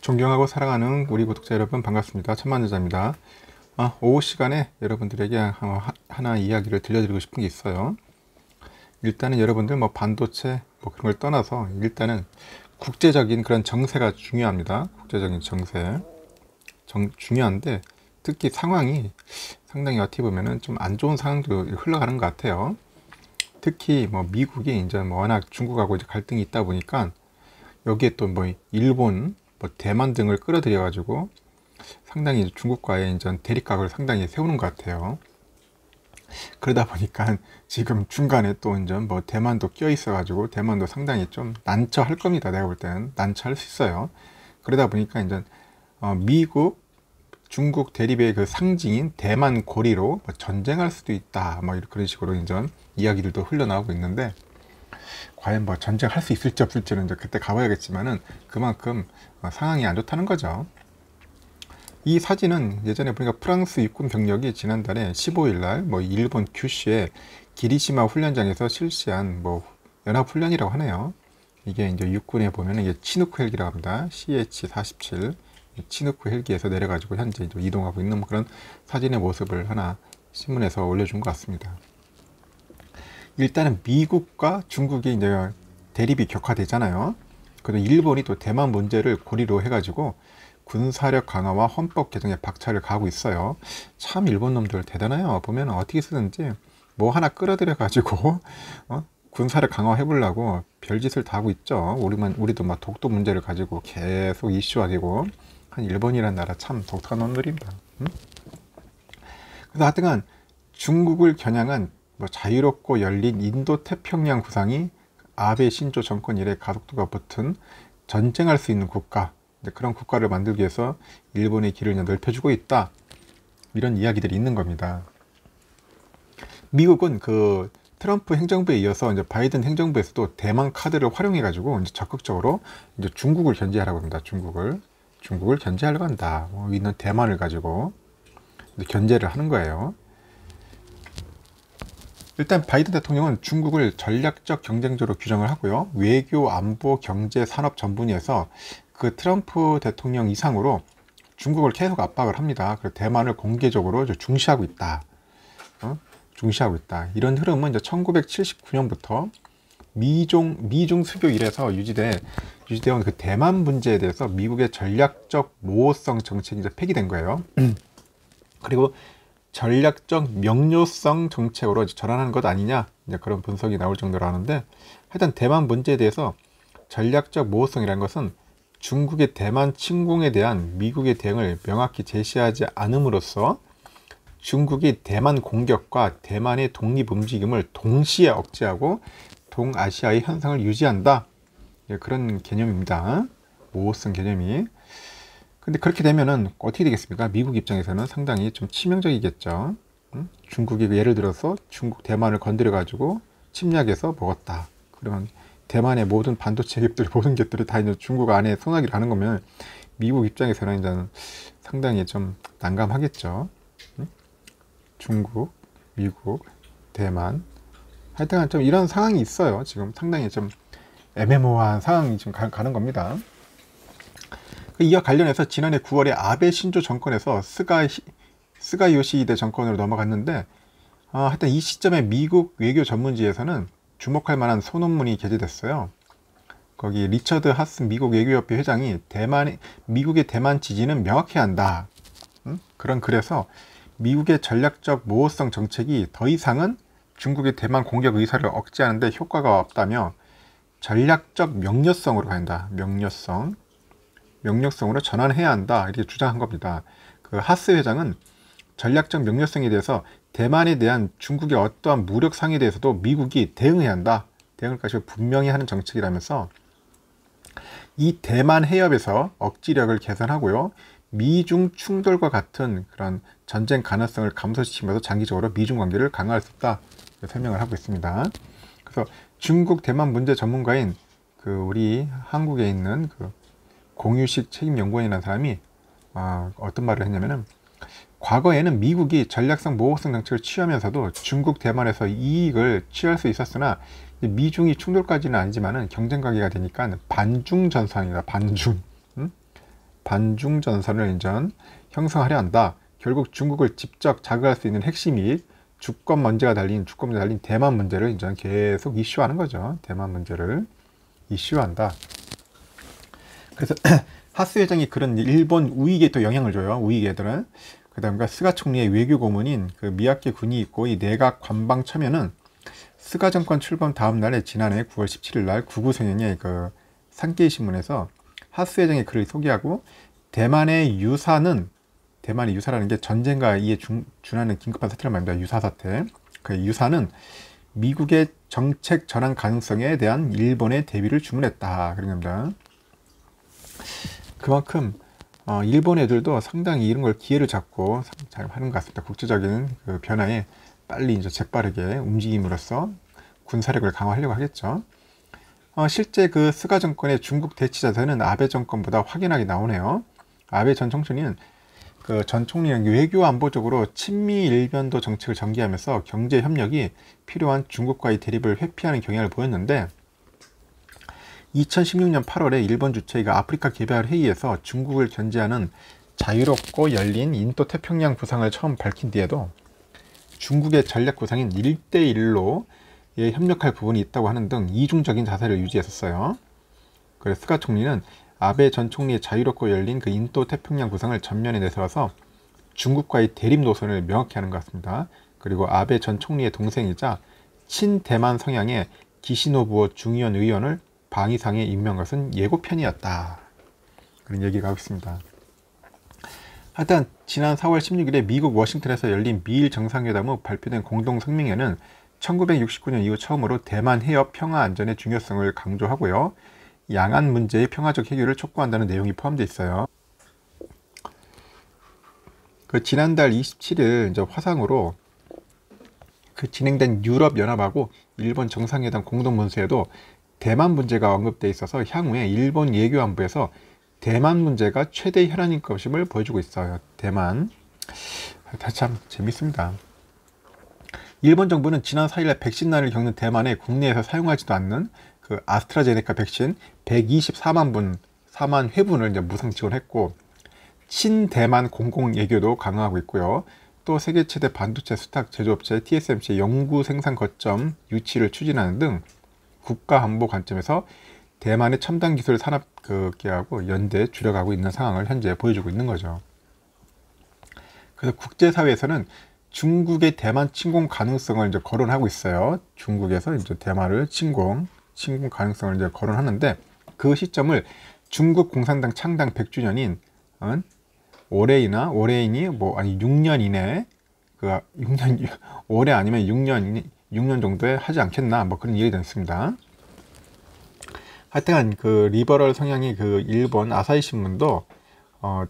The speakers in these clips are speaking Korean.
존경하고 사랑하는 우리 구독자 여러분 반갑습니다. 천만여자입니다. 오후 시간에 여러분들에게 하나 이야기를 들려드리고 싶은 게 있어요. 일단은 여러분들 반도체 그런 걸 떠나서 일단은 국제적인 그런 정세가 중요합니다. 국제적인 정세 중요한데 특히 상황이 상당히 어떻게 보면은 좀 안 좋은 상황도 흘러가는 것 같아요. 특히 미국이 이제 워낙 중국하고 이제 갈등이 있다 보니까 여기에 또 일본, 대만 등을 끌어들여 가지고 상당히 중국과의 이제 대립각을 상당히 세우는 것 같아요. 그러다 보니까 지금 중간에 또 이제 대만도 껴 있어 가지고 대만도 상당히 좀 난처할 겁니다. 내가 볼 때는 난처할 수 있어요. 그러다 보니까 이제 미국, 중국 대립의 그 상징인 대만 고리로 전쟁할 수도 있다. 그런 식으로 이제 이야기들도 흘러나오고 있는데 과연 전쟁할 수 있을지 없을지는 이제 그때 가봐야겠지만은 그만큼 상황이 안 좋다는 거죠. 이 사진은 예전에 보니까 프랑스 육군 병력이 지난달에 15일 날 일본 규슈의 기리시마 훈련장에서 실시한 연합훈련이라고 하네요. 이게 이제 육군에 보면 이게 치누크 헬기라고 합니다. CH-47 치누크 헬기에서 내려가지고 현재 이제 이동하고 있는 그런 사진의 모습을 하나 신문에서 올려준 것 같습니다. 일단은 미국과 중국이 이제 대립이 격화되잖아요. 그리고 일본이 또 대만 문제를 고리로 해가지고 군사력 강화와 헌법 개정에 박차를 가하고 있어요. 참 일본 놈들 대단해요. 보면 어떻게 쓰든지 하나 끌어들여 가지고 군사력 강화해보려고 별짓을 다 하고 있죠. 우리도 독도 문제를 가지고 계속 이슈화 되고 한 일본이라는 나라 참 독특한 놈들입니다. 그래서 하여튼간 중국을 겨냥한 자유롭고 열린 인도 태평양 구상이 아베 신조 정권 이래 가속도가 붙은 전쟁할 수 있는 국가, 그런 국가를 만들기 위해서 일본의 길을 넓혀주고 있다. 이런 이야기들이 있는 겁니다. 미국은 그 트럼프 행정부에 이어서 이제 바이든 행정부에서도 대만 카드를 활용해 가지고 이제 적극적으로 이제 중국을 견제하라고 합니다. 중국을 견제하려고 한다. 있는 대만을 가지고 견제를 하는 거예요. 일단 바이든 대통령은 중국을 전략적 경쟁자로 규정을 하고요. 외교, 안보, 경제, 산업 전분위에서 그 트럼프 대통령 이상으로 중국을 계속 압박을 합니다. 그리고 대만을 공개적으로 중시하고 있다. 중시하고 있다. 이런 흐름은 이제 1979년부터 미중 수교 이래서 유지되어 그 대만 문제에 대해서 미국의 전략적 모호성 정책이 이제 폐기된 거예요. 그리고 전략적 명료성 정책으로 전환하는 것 아니냐, 이제 그런 분석이 나올 정도로 하는데, 하여튼 대만 문제에 대해서 전략적 모호성이라는 것은 중국의 대만 침공에 대한 미국의 대응을 명확히 제시하지 않음으로써 중국이 대만 공격과 대만의 독립 움직임을 동시에 억제하고 동아시아의 현상을 유지한다. 그런 개념입니다. 모호성 개념이. 근데 그렇게 되면은 어떻게 되겠습니까? 미국 입장에서는 상당히 좀 치명적이겠죠. 중국이 예를 들어서 대만을 건드려 가지고 침략해서 먹었다. 그러면 대만의 모든 반도체 기업들, 모든 기업들이 다 이제 중국 안에 소나기를 하는 거면 미국 입장에서는 이제 상당히 좀 난감하겠죠. 중국, 미국, 대만. 하여튼 좀 이런 상황이 있어요. 지금 상당히 좀 애매모호한 상황이 지금 가는 겁니다. 이와 관련해서 지난해 9월에 아베 신조 정권에서 스가 요시히데 정권으로 넘어갔는데 하여튼 이 시점에 미국 외교 전문지에서는 주목할 만한 소논문이 게재됐어요. 거기 리처드 하스 미국 외교협회 회장이 미국의 대만 지지는 명확해야 한다. 그런 글에서 미국의 전략적 모호성 정책이 더 이상은 중국의 대만 공격 의사를 억제하는 데 효과가 없다며 전략적 명료성으로 간다. 명료성으로 전환해야 한다. 이렇게 주장한 겁니다. 그 하스 회장은 전략적 명료성에 대해서 대만에 대한 중국의 어떠한 무력 상에 대해서도 미국이 대응해야 한다. 대응을까지 분명히 하는 정책이라면서 이 대만 해협에서 억지력을 개선하고요. 미중 충돌과 같은 그런 전쟁 가능성을 감소시키면서 장기적으로 미중 관계를 강화할 수 있다. 설명을 하고 있습니다. 그래서 중국 대만 문제 전문가인 우리 한국에 있는 공유식 책임연구원이라는 사람이 어떤 말을 했냐면은 과거에는 미국이 전략성 모호성 정책을 취하면서도 중국 대만에서 이익을 취할 수 있었으나 미중이 충돌까지는 아니지만은 경쟁 관계가 되니까 반중 전선이다. 반중. 반중 전선을 이제 형성하려 한다. 결국 중국을 직접 자극할 수 있는 핵심이 주권 문제가 달린 대만 문제를 이제 계속 이슈하는 거죠. 대만 문제를 이슈한다. 그래서 하스 회장이 그런 일본 우익에 또 영향을 줘요. 우익애들은. 그다음에 스가 총리의 외교 고문인 그 미야케 군이 있고, 이 내각 관방 처면은 스가 정권 출범 다음 날에 지난해 9월 17일 날 구구성인의 그 산케이 신문에서 하스 회장의 글을 소개하고, 대만의 유사라는 게 전쟁과 이에 준하는 긴급한 사태를 말합니다. 유사 사태. 그 유사는 미국의 정책 전환 가능성에 대한 일본의 대비를 주문했다. 그런 겁니다. 그만큼 일본 애들도 상당히 이런 걸 기회를 잡고 잘 하는 것 같습니다. 국제적인 그 변화에 빨리 이제 재빠르게 움직임으로써 군사력을 강화하려고 하겠죠. 실제 그 스가 정권의 중국 대치 자세는 아베 정권보다 확연하게 나오네요. 아베 전 총리는 그 전 총리는 외교 안보적으로 친미 일변도 정책을 전개하면서 경제 협력이 필요한 중국과의 대립을 회피하는 경향을 보였는데, 2016년 8월에 일본 주최의 아프리카 개발 회의에서 중국을 견제하는 자유롭고 열린 인도태평양 구상을 처음 밝힌 뒤에도 중국의 전략 구상인 1대1로 협력할 부분이 있다고 하는 등 이중적인 자세를 유지했었어요. 그래서 스가 총리는 아베 전 총리의 자유롭고 열린 그 인도태평양 구상을 전면에 내세워서 중국과의 대립 노선을 명확히 하는 것 같습니다. 그리고 아베 전 총리의 동생이자 친대만 성향의 기시노부오 중의원 의원을 방위상에 임명한 것은 예고편이었다. 그런 얘기가 하고 있습니다. 하여튼 지난 4월 16일에 미국 워싱턴에서 열린 미일 정상회담 후 발표된 공동 성명에는 1969년 이후 처음으로 대만 해협 평화 안전의 중요성을 강조하고요, 양안 문제의 평화적 해결을 촉구한다는 내용이 포함되어 있어요. 그 지난달 27일 이제 화상으로 그 진행된 유럽 연합하고 일본 정상회담 공동 문서에도 대만 문제가 언급되어 있어서 향후에 일본 외교안보에서 대만 문제가 최대 현안인 것임을 보여주고 있어요. 대만. 참 재밌습니다. 일본 정부는 지난 4일날 백신난을 겪는 대만에 국내에서 사용하지도 않는 그 아스트라제네카 백신 124만 회분을 이제 무상 지원했고, 친대만 공공 외교도 강화하고 있고요. 또 세계 최대 반도체 수탁 제조업체 TSMC의 연구 생산 거점 유치를 추진하는 등 국가 안보 관점에서 대만의 첨단 기술 산업 기업하고 연대 줄여가고 있는 상황을 현재 보여주고 있는 거죠. 그래서 국제사회에서는 중국의 대만 침공 가능성을 이제 거론하고 있어요. 중국에서 이제 대만을 침공 가능성을 이제 거론하는데, 그 시점을 중국 공산당 창당 100주년인 올해이니 6년 이내에 올해 아니면 6년 정도에 하지 않겠나, 뭐 그런 얘기가 있습니다. 하여튼 그 리버럴 성향의 그 일본 아사히 신문도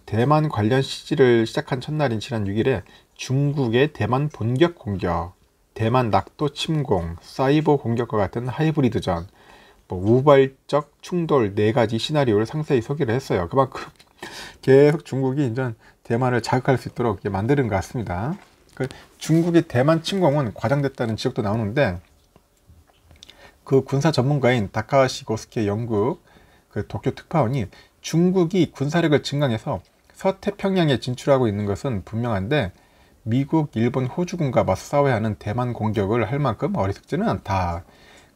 대만 관련 시지를 시작한 첫날인 지난 6일에 중국의 대만 본격 공격, 대만 낙도 침공, 사이버 공격과 같은 하이브리드전, 우발적 충돌 4가지 시나리오를 상세히 소개를 했어요. 그만큼 계속 중국이 이제 대만을 자극할 수 있도록 만드는 것 같습니다. 그 중국의 대만 침공은 과장됐다는 지적도 나오는데, 그 군사 전문가인 다카시 고스케 영국 그 도쿄 특파원이 중국이 군사력을 증강해서 서태평양에 진출하고 있는 것은 분명한데 미국, 일본, 호주군과 맞서 싸워야 하는 대만 공격을 할 만큼 어리석지는 않다.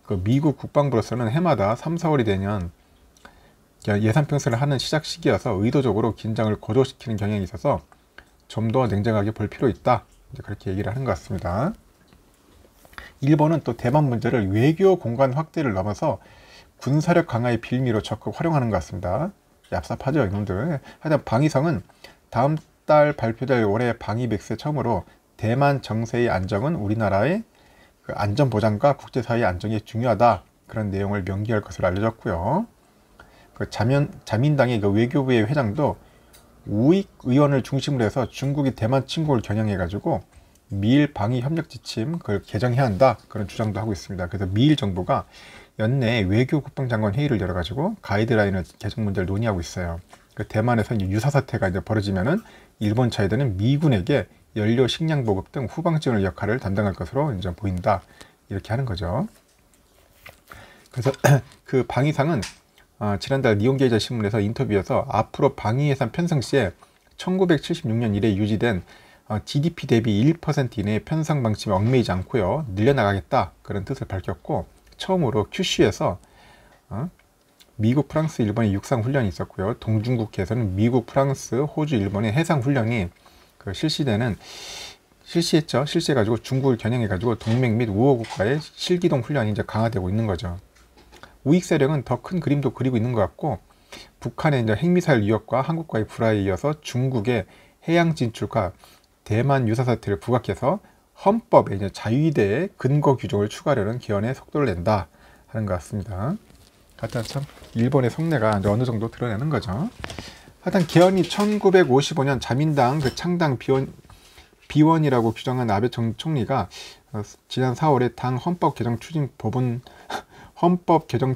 그 미국 국방부로서는 해마다 3, 4월이 되면 예산 편성을 하는 시작 시기여서 의도적으로 긴장을 고조시키는 경향이 있어서 좀 더 냉정하게 볼 필요 있다. 이제 그렇게 얘기를 하는 것 같습니다. 일본은 또 대만 문제를 외교 공간 확대를 넘어서 군사력 강화의 빌미로 적극 활용하는 것 같습니다. 얍삽하죠, 이놈들. 하여튼 방위성은 다음 달 발표될 올해 방위 백세 처음으로 대만 정세의 안정은 우리나라의 그 안전 보장과 국제사회의 안정이 중요하다. 그런 내용을 명기할 것으로 알려졌고요. 그 자민당의 그 외교부의 회장도 우익 의원을 중심으로 해서 중국이 대만 침공을 겨냥해가지고 미일 방위 협력 지침 그걸 개정해야 한다. 그런 주장도 하고 있습니다. 그래서 미일 정부가 연내에 외교 국방장관 회의를 열어가지고 가이드라인을 개정 문제를 논의하고 있어요. 그 대만에서 이제 유사 사태가 이제 벌어지면은 일본 차이드는 미군에게 연료 식량 보급 등 후방 지원 역할을 담당할 것으로 이제 보인다. 이렇게 하는 거죠. 그래서 그 방위상은 지난달 니온게이저 신문에서 인터뷰에서 앞으로 방위 예산 편성 시에 1976년 이래 유지된 GDP 대비 1% 이내의 편성 방침에 얽매이지 않고요, 늘려나가겠다, 그런 뜻을 밝혔고, 처음으로 큐슈에서 미국, 프랑스, 일본의 육상 훈련이 있었고요, 동중국해에서는 미국, 프랑스, 호주, 일본의 해상 훈련이 실시해가지고 중국을 겨냥해가지고 동맹 및 우호 국가의 실기동 훈련이 이제 강화되고 있는 거죠. 우익 세력은 더 큰 그림도 그리고 있는 것 같고, 북한의 이제 핵미사일 위협과 한국과의 불화에 이어서 중국의 해양 진출과 대만 유사 사태를 부각해서 헌법에 이제 자위대의 근거 규정을 추가하려는 개헌에 속도를 낸다 하는 것 같습니다. 하여튼 참 일본의 속내가 이제 어느 정도 드러내는 거죠. 하여튼 개헌이 1955년 자민당 그 창당 비원이라고 규정한 아베 총리가 지난 4월에 당 헌법 개정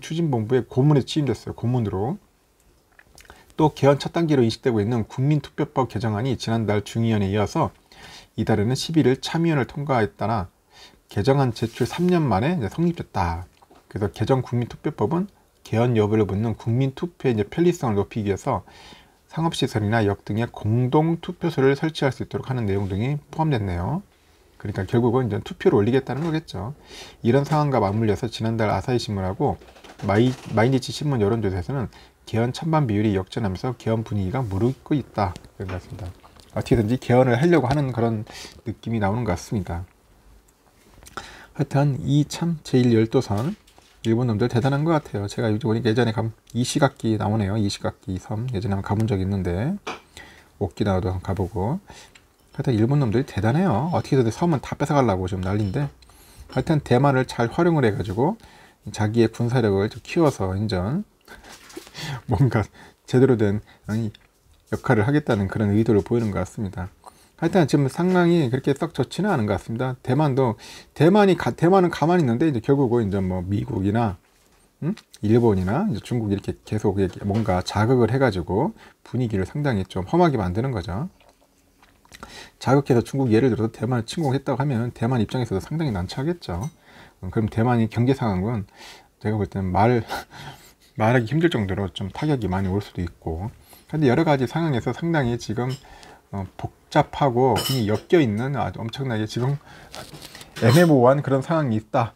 추진본부의 고문에 취임됐어요. 고문으로. 또 개헌 첫 단계로 인식되고 있는 국민투표법 개정안이 지난달 중의원에 이어서 이달에는 11일 참의원을 통과했다나 개정안 제출 3년 만에 이제 성립됐다. 그래서 개정 국민투표법은 개헌 여부를 묻는 국민투표의 이제 편리성을 높이기 위해서 상업시설이나 역 등에 공동투표소를 설치할 수 있도록 하는 내용 등이 포함됐네요. 그러니까 결국은 이제 투표를 올리겠다는 거겠죠. 이런 상황과 맞물려서 지난달 아사히 신문하고 마이니치 신문 여론조사에서는 개헌 찬반 비율이 역전하면서 개헌 분위기가 무르익고 있다, 그런 것 같습니다. 어떻게든지 개헌을 하려고 하는 그런 느낌이 나오는 것 같습니다. 하여튼 이 참 제1열도선 일본 놈들 대단한 것 같아요. 제가 요즘 보니까 예전에 이시가키 나오네요. 이시가키 섬 예전에 한번 가본 적이 있는데, 오키나와도 한번 가보고. 하여튼 일본 놈들이 대단해요. 어떻게든 섬은 다 뺏어가려고 지금 난리인데, 하여튼 대만을 잘 활용을 해가지고 자기의 군사력을 키워서 인전 뭔가 제대로 된 역할을 하겠다는 그런 의도를 보이는 것 같습니다. 하여튼 지금 상황이 그렇게 썩 좋지는 않은 것 같습니다. 대만은 가만히 있는데 이제 결국은 이제 뭐 미국이나 일본이나 이제 중국이 이렇게 계속 뭔가 자극을 해가지고 분위기를 상당히 좀 험하게 만드는 거죠. 자극해서 중국 예를 들어서 대만을 침공했다고 하면 대만 입장에서도 상당히 난처하겠죠. 그럼 대만이 경제 상황은 제가 볼 때는 말하기 힘들 정도로 좀 타격이 많이 올 수도 있고, 근데 여러 가지 상황에서 상당히 지금 복잡하고 굉장히 엮여 있는 아주 엄청나게 지금 애매모호한 그런 상황이 있다.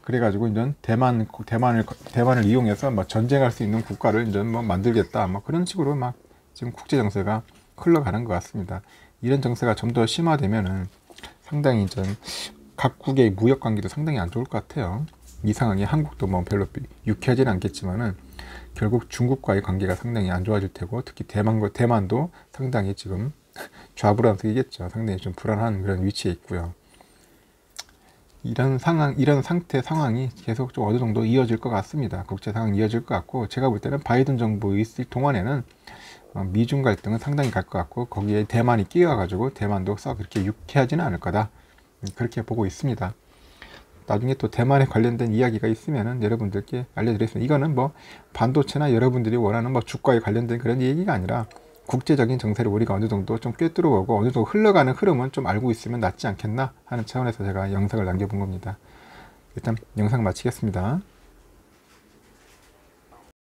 그래가지고 이제 대만을 이용해서 뭐 전쟁할 수 있는 국가를 이제 뭐 만들겠다. 뭐 그런 식으로 막 지금 국제 정세가 흘러가는 것 같습니다. 이런 정세가 좀 더 심화되면은 상당히 좀 각국의 무역 관계도 상당히 안 좋을 것 같아요. 이 상황이 한국도 뭐 별로 유쾌하지는 않겠지만은 결국 중국과의 관계가 상당히 안 좋아질 테고, 특히 대만도 상당히 지금 좌불안석이겠죠. 상당히 좀 불안한 그런 위치에 있고요. 이런 상황이 계속 좀 어느 정도 이어질 것 같습니다. 국제 상황이 이어질 것 같고, 제가 볼 때는 바이든 정부 있을 동안에는 미중 갈등은 상당히 갈 것 같고, 거기에 대만이 끼어가지고 대만도 썩 그렇게 유쾌하지는 않을 거다, 그렇게 보고 있습니다. 나중에 또 대만에 관련된 이야기가 있으면은 여러분들께 알려드리겠습니다. 이거는 뭐 반도체나 여러분들이 원하는 뭐 주가에 관련된 그런 얘기가 아니라 국제적인 정세를 우리가 어느 정도 좀 꿰뚫어보고 어느 정도 흘러가는 흐름은 좀 알고 있으면 낫지 않겠나 하는 차원에서 제가 영상을 남겨본 겁니다. 일단 영상 마치겠습니다.